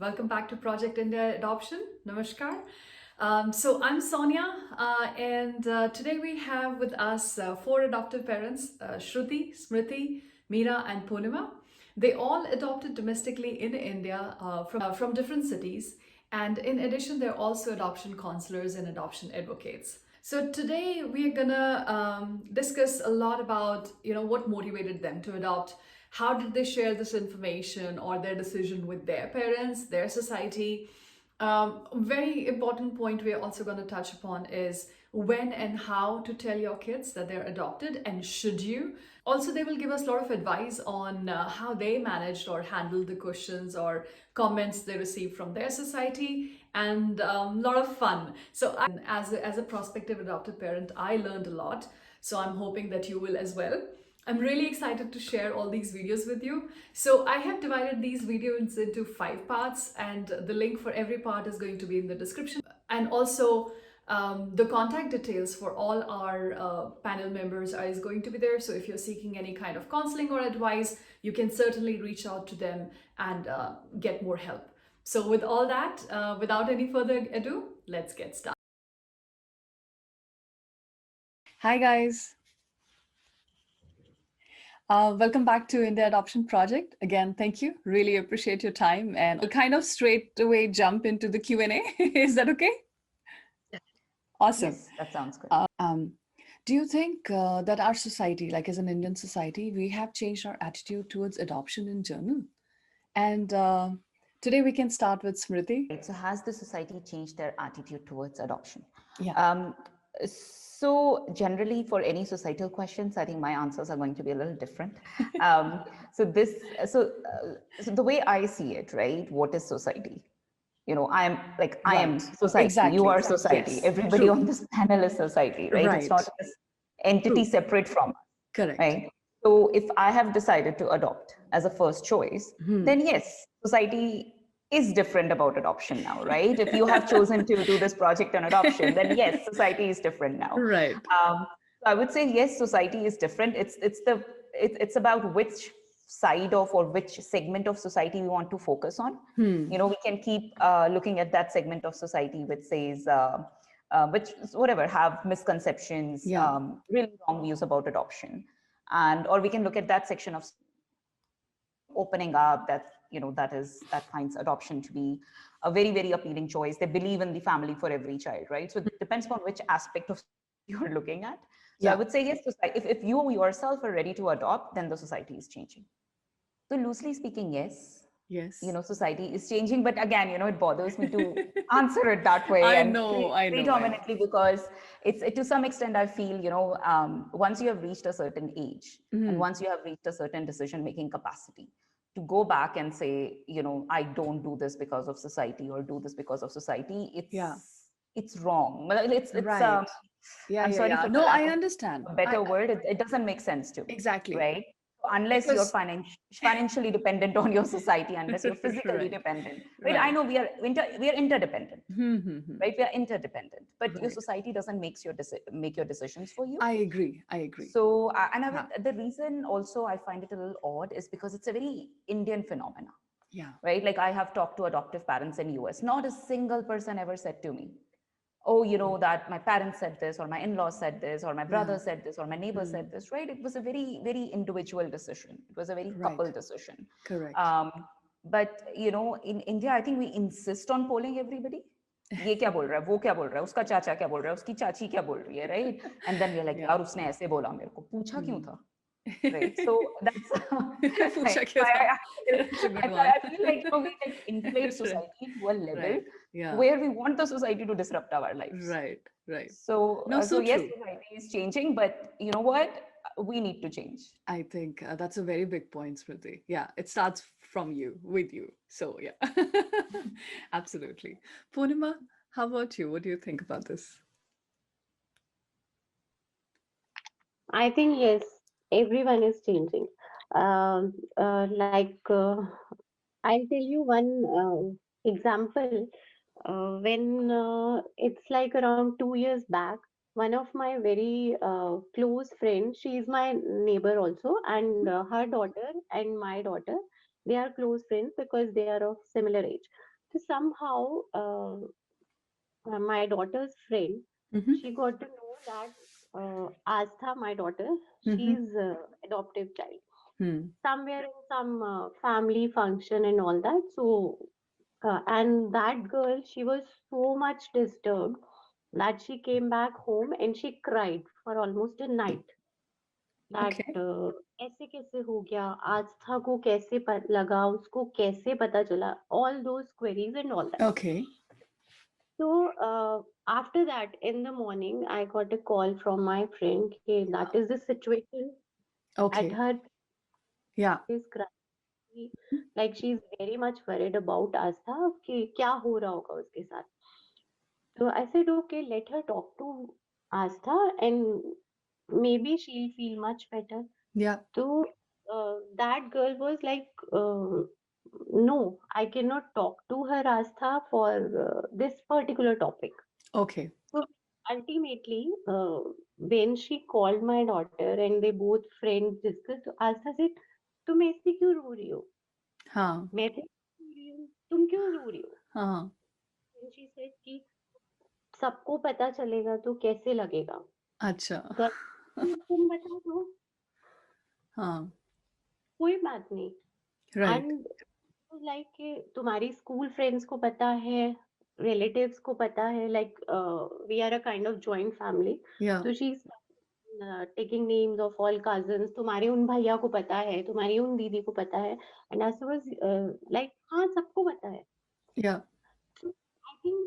Welcome back to Project India Adoption. Namaskar. So I'm Sonia, and today we have with us four adoptive parents, Shruti, Smriti, Meera, and Purnima. They all adopted domestically in India from different cities, and in addition, they're also adoption counselors and adoption advocates. So today we are gonna discuss a lot about what motivated them to adopt. How did they share this information or their decision with their parents, their society? Very important point we're also going to touch upon is when and how to tell your kids that they're adopted, and should you. Also, they will give us a lot of advice on how they managed or handled the questions or comments they received from their society, and a lot of fun. So as a prospective adopted parent, I learned a lot, so I'm hoping that you will as well. I'm really excited to share all these videos with you. So I have divided these videos into 5 parts, and the link for every part is going to be in the description. And also the contact details for all our panel members is going to be there. So if you're seeking any kind of counseling or advice, you can certainly reach out to them and get more help. So with all that, without any further ado, let's get started. Hi guys. Welcome back to India Adoption Project. Again, thank you. Really appreciate your time. And I'll kind of straight away jump into the Q&A. Is that okay? Awesome. Yes, that sounds good. Do you think that our society, like as an Indian society, we have changed our attitude towards adoption in general? And today we can start with Smriti. Right. So has the society changed their attitude towards adoption? Yeah. So generally for any societal questions, I think my answers are going to be a little different. So the way I see it, right? What is society? I am society. Exactly. You are society. Yes. Everybody True. on this panel is society, right? It's not this entity separate from us. Correct. Right? So if I have decided to adopt as a first choice, then yes, society is different about adoption now, right? If you have chosen to do this project on adoption, then yes, society is different now. Right. So I would say yes, society is different. It's about which side of or which segment of society we want to focus on. We can keep looking at that segment of society which says which whatever have misconceptions, really wrong views about adoption, or we can look at that section of opening up that finds adoption to be a very, very appealing choice. They believe in the family for every child, right? So it depends on which aspect of you're looking at. So I would say yes, if you yourself are ready to adopt, then the society is changing. So loosely speaking, yes. Yes. Society is changing, but again, it bothers me to answer it that way. I know. Predominantly because to some extent, I feel, once you have reached a certain age and once you have reached a certain decision-making capacity, to go back and say, I don't do this because of society or do this because of society, it's wrong. Well, it's right. I'm sorry for no, the lack I of understand. a better word. It doesn't make sense to me. Exactly. Right? Unless you're financially dependent on your society, unless you're physically dependent, right? I know we are interdependent, right? We are interdependent, but your society doesn't make your decisions for you. I agree. So, the reason also I find it a little odd is because it's a very Indian phenomena. Yeah. Right? Like I have talked to adoptive parents in US. Not a single person ever said to me, oh, that my parents said this, or my in-laws said this, or my brother said this, or my neighbor said this, right? It was a very, very individual decision. It was a very couple decision. Correct. But, in India, I think we insist on polling everybody. ये क्या बोल रहा है, वो क्या बोल रहा है, उसका चाचा क्या बोल रहा है, उसकी चाची क्या बोल रही है, right? And then we're like, यार उसने ऐसे बोला मेरे को, पूछा क्यों था? Right? So that's I feel like we inflate society to a level where we want the society to disrupt our lives. Right. So yes, society is changing, but you know what? We need to change. I think that's a very big point, Smriti. Yeah, it starts from you, with you. So yeah, absolutely. Purnima, how about you? What do you think about this? I think yes, everyone is changing. I'll tell you one example. When it's like around 2 years back, one of my very close friends, she is my neighbor also, and her daughter and my daughter, they are close friends because they are of similar age. So somehow, my daughter's friend, Mm-hmm. she got to know that Astha, my daughter, Mm-hmm. she's adoptive child. Hmm. Somewhere in some family function and all that. So, and that girl, she was so much disturbed that she came back home and she cried for almost a night. That Okay. ऐसे कैसे हो गया, आस्था को कैसे लगा, उसको कैसे पता चला, all those queries and all that. Okay. So after that, in the morning, I got a call from my friend. Okay, that is the situation at Okay. her Yeah. is crying. Like she's very much worried about Astha कि क्या हो रहा होगा उसके साथ. So I said, okay, let her talk to Astha and maybe she'll feel much better. Yeah. So that girl was like, no, I cannot talk to her Astha for this particular topic. Okay. So ultimately, when she called my daughter and they both friends discussed, तो आस्था said, तुम ऐसे क्यों रो रही हो? हाँ. मैं भी रो रही हूँ, तुम क्यों रो रही हो? हाँ. And she said कि सबको पता चलेगा तो कैसे लगेगा? अच्छा. तो तुम बता दो, हाँ. कोई बात नहीं. Right. एंड लाइक कि तुम्हारी स्कूल फ्रेंड्स को पता है, रिलेटिव्स को पता है, like we are a kind of joint family. Yeah. तो she taking names of all cousins, तुम्हारे उन भैया को पता है, तुम्हारी उन दीदी को पता है. एंड आई वाज लाइक हाँ सबको पता है. Yeah. आई थिंक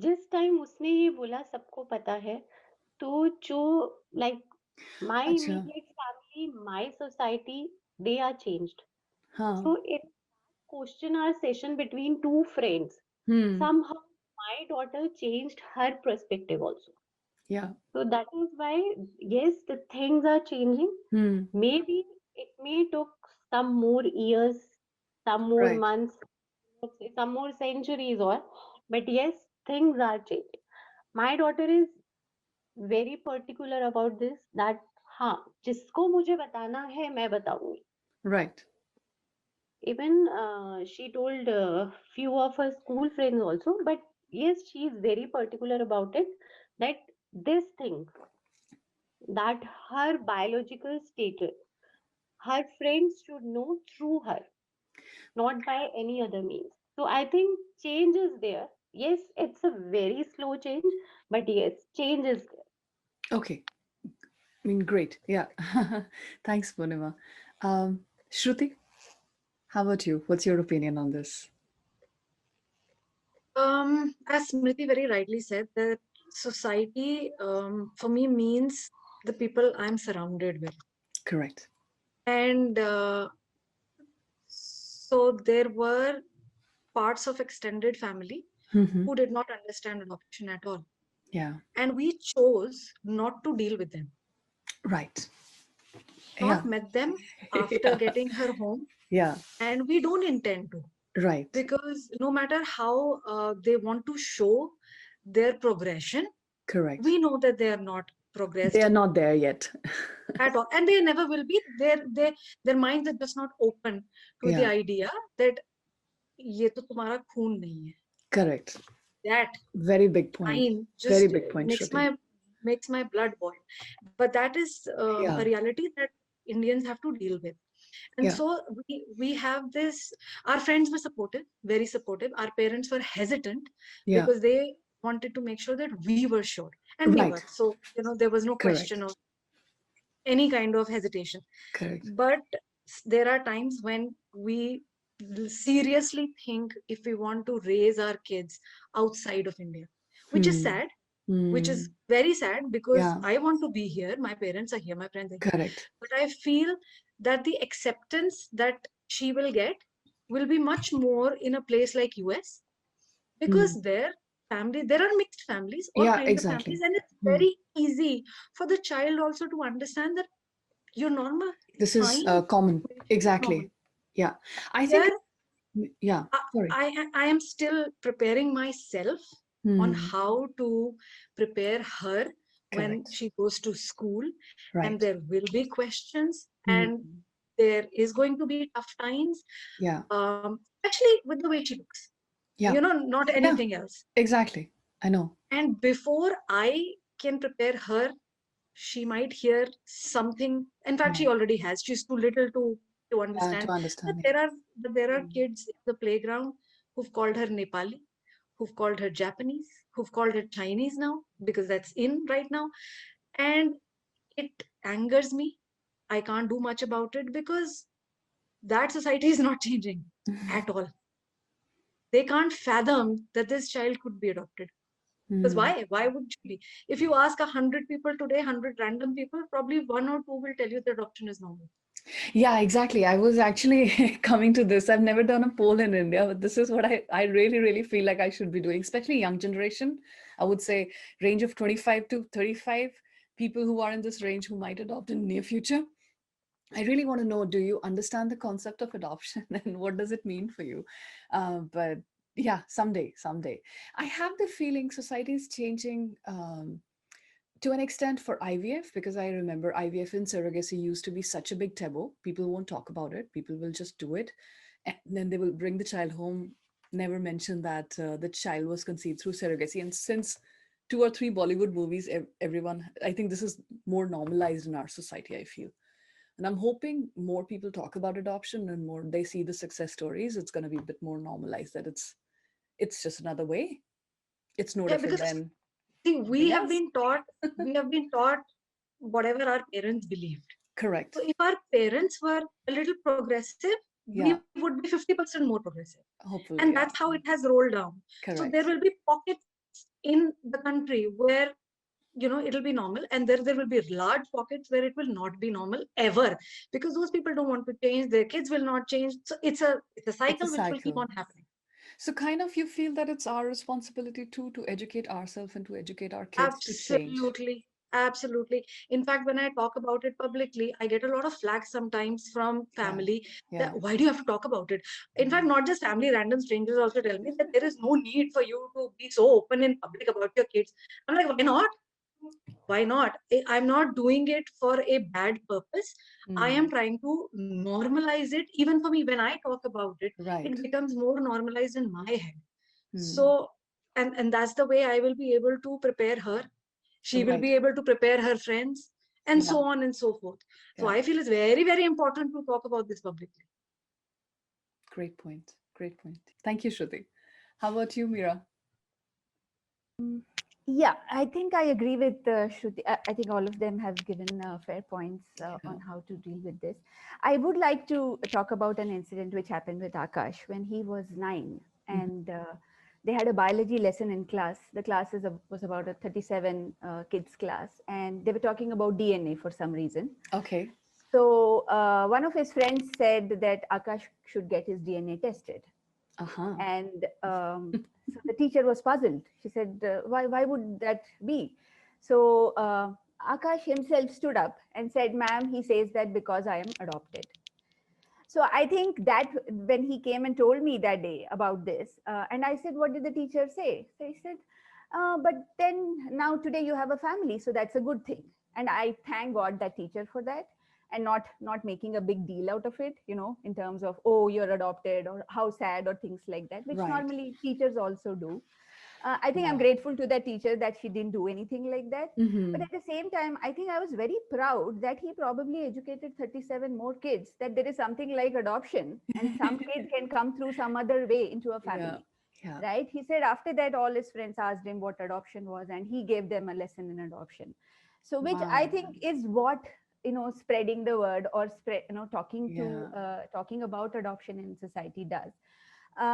जिस टाइम उसने ये बोला सबको पता है, तो जो लाइक माय अच्छा. Immediate family, my society, they are changed. हाँ. So it question our session between two friends. Hmm. Somehow my daughter changed her perspective also. Yeah. So that is why, yes, the things are changing. Hmm. Maybe it may took some more years, some more Right. months, some more centuries or, but yes, things are changing. My daughter is very particular about this that हाँ जिसको मुझे बताना है मैं बताऊंगी. Right. Even she told few of her school friends also, but yes, she is very particular about it, that this thing, that her biological status, her friends should know through her, not by any other means. So I think change is there. Yes, it's a very slow change, but yes, change is there. Okay. I mean, great. Yeah. Thanks, Purnima. Shruti, how about you? What's your opinion on this? As Smriti very rightly said, that society for me means the people I'm surrounded with. Correct. And so there were parts of extended family Mm-hmm. who did not understand adoption at all. Yeah. And we chose not to deal with them, Right. Yeah. not met them after Yeah. getting her home. Yeah. And we don't intend to, Right. because no matter how they want to show their progression, Correct. we know that they are not They progressed are not there yet. at all, and they never will be. Their minds are just not open to the Yeah. idea that ये तो तुम्हारा खून नहीं है. Correct. That Very big point. line Very just big point, Shruti. makes my blood boil. But that is Yeah. a reality that Indians have to deal with. And Yeah. so we have this. Our friends were supportive, very supportive. Our parents were hesitant Yeah. because they wanted to make sure that we were sure, and we Right. were. So there was no Correct. question of any kind of hesitation. Correct. But there are times when we seriously think if we want to raise our kids outside of India, which is sad, which is very sad, because Yeah. I want to be here, my parents are here, my friends are here. Correct. But I feel that the acceptance that she will get will be much more in a place like US, because there are mixed families, all Yeah, kinds of exactly. families, and it's very easy for the child also to understand that you're normal. This is Fine. common. Normal. Exactly. Yeah. I think, Here, yeah, sorry. I am still preparing myself on how to prepare her when Correct. she goes to school, and Right. there will be questions, and there is going to be tough times, Yeah. especially with the way she looks. Yeah. not Yeah, anything else. exactly. I know. And before I can prepare her, she might hear something. In fact, Yeah. she already has. She's too little to Yeah, to understand that understand. there are Mm. kids in the playground who've called her Nepali, who've called her Japanese, who've called her Chinese now because that's in right now, and it angers me. I can't do much about it because that society is not changing at all. They can't fathom that this child could be adopted. Because Mm. why? Why would she be? If you ask 100 people today, 100 random people, probably one or two will tell you that adoption is normal. Yeah, exactly. I was actually coming to this. I've never done a poll in India, but this is what I really, really feel like I should be doing, especially young generation. I would say range of 25 to 35 people who are in this range who might adopt in near future. I really want to know, do you understand the concept of adoption and what does it mean for you? But yeah, someday. I have the feeling society is changing. To an extent for IVF, because I remember IVF and surrogacy used to be such a big taboo. People won't talk about it. People will just do it. And then they will bring the child home, never mention that the child was conceived through surrogacy. And since two or three Bollywood movies, everyone, I think this is more normalized in our society, I feel. And I'm hoping more people talk about adoption and more they see the success stories. It's going to be a bit more normalized that it's just another way. It's no Yeah, different because than see, anything else. we have been taught whatever our parents believed. So Correct. if our parents were a little progressive, we Yeah. would be 50% more progressive. And Hopefully, that's yeah. how it has rolled down. So there will Correct. be pockets in the country where it'll be normal, and there will be large pockets where it will not be normal ever, because those people don't want to change, their kids will not change. So it's a It's a cycle which will keep cycle. on happening. So kind of you feel that it's our responsibility too to educate ourselves and to educate our kids to change. Absolutely. Absolutely. In fact, when I talk about it publicly, I get a lot of flack sometimes from Yeah. family that Yeah. why do you have to talk about it? In fact, Mm. not just family, random strangers also tell me that there is no need for you to be so open in public about your kids. I'm like, why not? Why not? I'm not doing it for a bad purpose. I am Mm. trying to normalize it. Even for me, when I talk about it, it Right. becomes more normalized in my head. Mm. So, and that's the way I will be able to prepare her. She will Right. be able to prepare her friends, and Yeah. so on and so forth. So Yeah. I feel it's very, very important to talk about this publicly. Great point. Great point. Thank you, Shruti. How about you, Mira? Yeah, I think I agree with Shruti. I think all of them have given fair points Yeah. on how to deal with this. I would like to talk about an incident which happened with Akash when he was 9, Mhm. and they had a biology lesson in class. The class was about a 37 kids class, and they were talking about DNA for some reason. Okay. So one of his friends said that Akash should get his DNA tested, Uh-huh. and so the teacher was puzzled. She said, why would that be? So Akash himself stood up and said, ma'am, he says that because I am adopted. So I think that when he came and told me that day about this, and I said, what did the teacher say? So he said, but then now today you have a family, so that's a good thing. And I thank God that teacher for that, and not making a big deal out of it, in terms of, oh, you're adopted or how sad or things like that, which Right. normally teachers also do. I think I'm Yeah. grateful to that teacher that she didn't do anything like that. But Mm-hmm. at the same time, I think I was very proud that he probably educated 37 more kids, that there is something like adoption and some kid can come through some other way into a Yeah. family. Yeah. Right? He said after that, all his friends asked him what adoption was, and he gave them a lesson in adoption. So, which I Wow. think is what spreading the word or spread, Yeah. talking about adoption in society does.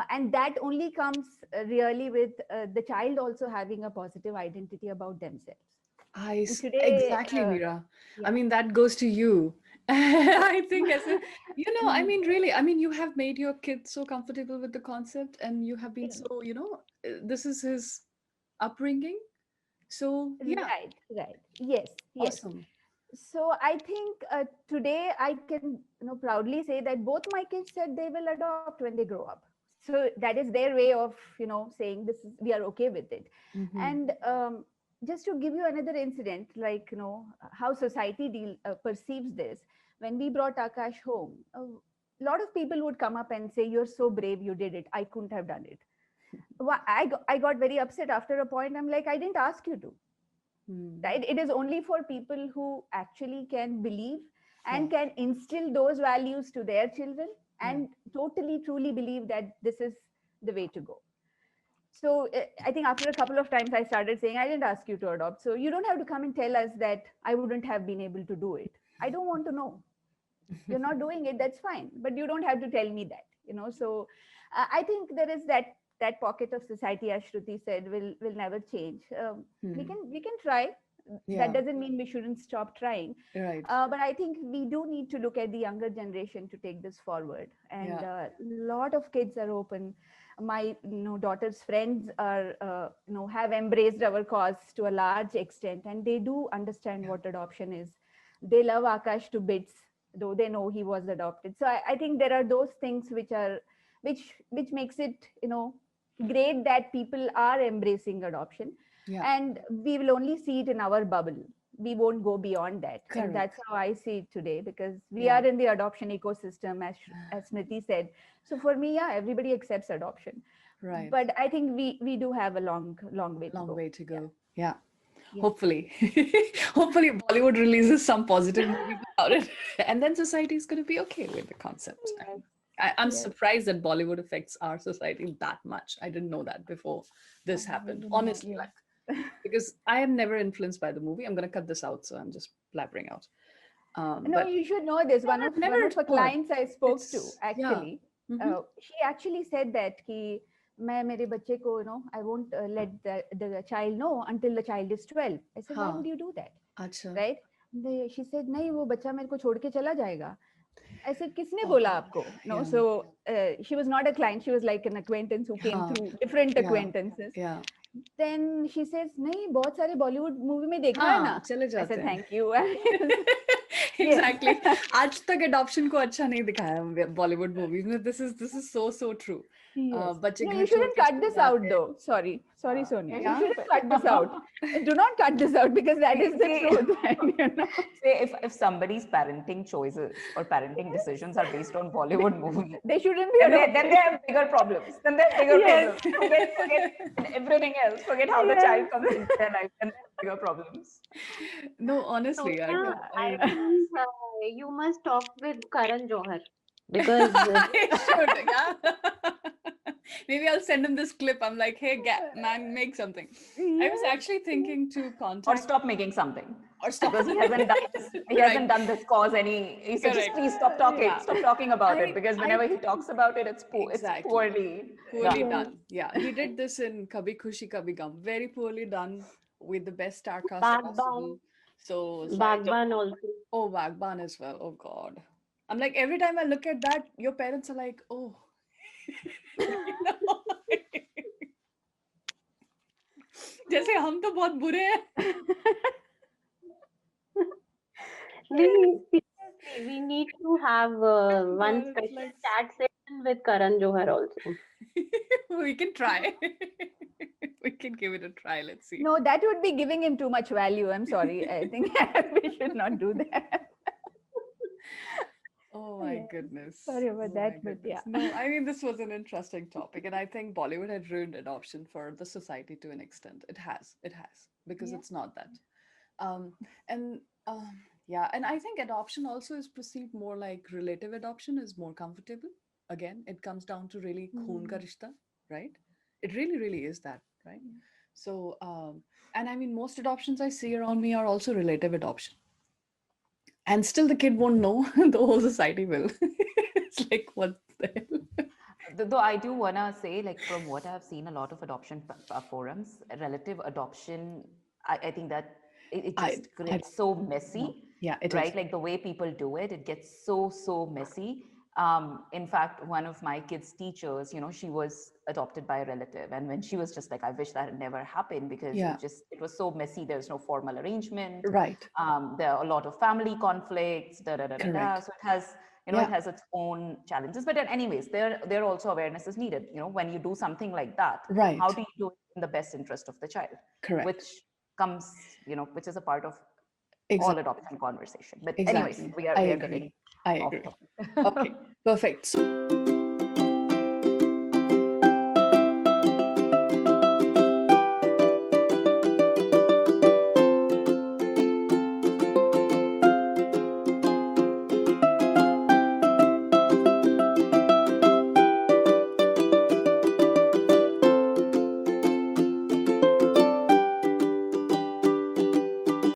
And that only comes really with the child also having a positive identity about themselves. And today, Exactly, Mira. I yeah. mean, that goes to you. I think as a, I mean, really, I mean, you have made your kid so comfortable with the concept and you have been so, this is his upbringing. So, yeah, Right, right. Yes, yes. awesome. So I think today I can proudly say that both my kids said they will adopt when they grow up. So that is their way of saying this is, we are okay with it. Mm-hmm. And just to give you another incident, like how society perceives this. When we brought Akash home, a lot of people would come up and say, "You're so brave, you did it. I couldn't have done it." I got very upset after a point. I'm like, I didn't ask you to. Right? It is only for people who actually can believe and can instill those values to their children and totally, truly believe that this is the way to go. So I think after a couple of times, I started saying, I didn't ask you to adopt. So you don't have to come and tell us that I wouldn't have been able to do it. I don't want to know. You're not doing it, that's fine. But you don't have to tell me that, So I think there is that pocket of society, as Shruti said, will never change. We can try. That doesn't mean we shouldn't stop trying. Right. But I think we do need to look at the younger generation to take this forward. And a lot of kids are open. My daughter's friends are have embraced our cause to a large extent, and they do understand what adoption is. They love Akash to bits, though they know he was adopted. So I think there are those things which makes it great that people are embracing adoption. And we will only see it in our bubble. We won't go beyond that. Correct. And that's how I see it today, because we are in the adoption ecosystem, as Smriti said. So for me, everybody accepts adoption. Right. But I think we do have a long way to go. Long way to go. Yeah. Hopefully. Hopefully Bollywood releases some positive movie about it. And then society is going to be okay with the concept. I'm surprised that Bollywood affects our society that much. I didn't know that before this happened. Honestly, because I am never influenced by the movie. I'm going to cut this out, so I'm just blabbering out. No, you should know this. One of the clients I spoke to, actually, she actually said that मैं मेरे बच्चे को I won't let the child know until the child is 12. I said, why would you do that? Right? She said, नहीं, वो बच्चा मेरे को छोड़ के चला जाएगा. I said, किसने बोला आपको? No, so she was not a client. She was like an acquaintance who came through different acquaintances. Then she says, नहीं, बहुत सारे Bollywood movie में देखा है ना. चले जाते I said, हैं. thank you. Exactly. आज तक adoption को अच्छा नहीं दिखाया Bollywood movies में. This is so true. बच्चे you shouldn't cut this out though. Sorry, Sonia. You shouldn't cut this out. Do not cut this out, because that is the truth. Say if somebody's parenting choices or parenting decisions are based on Bollywood movies, they shouldn't be. Then they have bigger problems. Then they have bigger problems. Forget everything else. Forget how the child comes into their life, and they have bigger problems. No, honestly, I think you must talk with Karan Johar, because I should, yeah. Maybe I'll send him this clip. I'm like, hey, man, make something. I was actually thinking to contact. Or stop making something. Or stop. Because he hasn't done this. He hasn't done this cause any. He said, just please stop talking. Stop talking about it. Because whenever he talks about it, it's poorly done. Yeah, he did this in Kabhi Khushi Kabhi Gum. Very poorly done, with the best star cast possible. So Bagban also. Oh, Bagban as well. Oh God. I'm like, every time I look at that, your parents are like, oh. जैसे हम तो बहुत बुरे हैं. We need to have one special chat session with Karan Johar also. We can try. We can give it a try. Let's see. No, that would be giving him too much value. I'm sorry. I think we should not do that. Oh my goodness. Sorry about that, but yeah. No, I mean, this was an interesting topic, and I think Bollywood had ruined adoption for the society to an extent. It has, because it's not that. And I think adoption also is perceived more like relative adoption is more comfortable. Again, it comes down to really khoon ka rishta, right? It really, really is that, right? So, and I mean, most adoptions I see around me are also relative adoption. And still the kid won't know, the whole society will. It's like, what the hell? Though I do want to say, like, from what I've seen, a lot of adoption forums, relative adoption, I think that it just gets so messy. Yeah, it right? is. Like the way people do it, it gets so messy. In fact, one of my kids' teachers, she was adopted by a relative. And when she was just like, I wish that had never happened, because it was so messy. There's no formal arrangement. Right. There are a lot of family conflicts. So it has, it has its own challenges. But anyways, there also awareness is needed. When you do something like that, right, how do you do it in the best interest of the child? Correct. Which comes, which is a part of all adoption conversation. But anyways, we are getting I agree. Okay, perfect.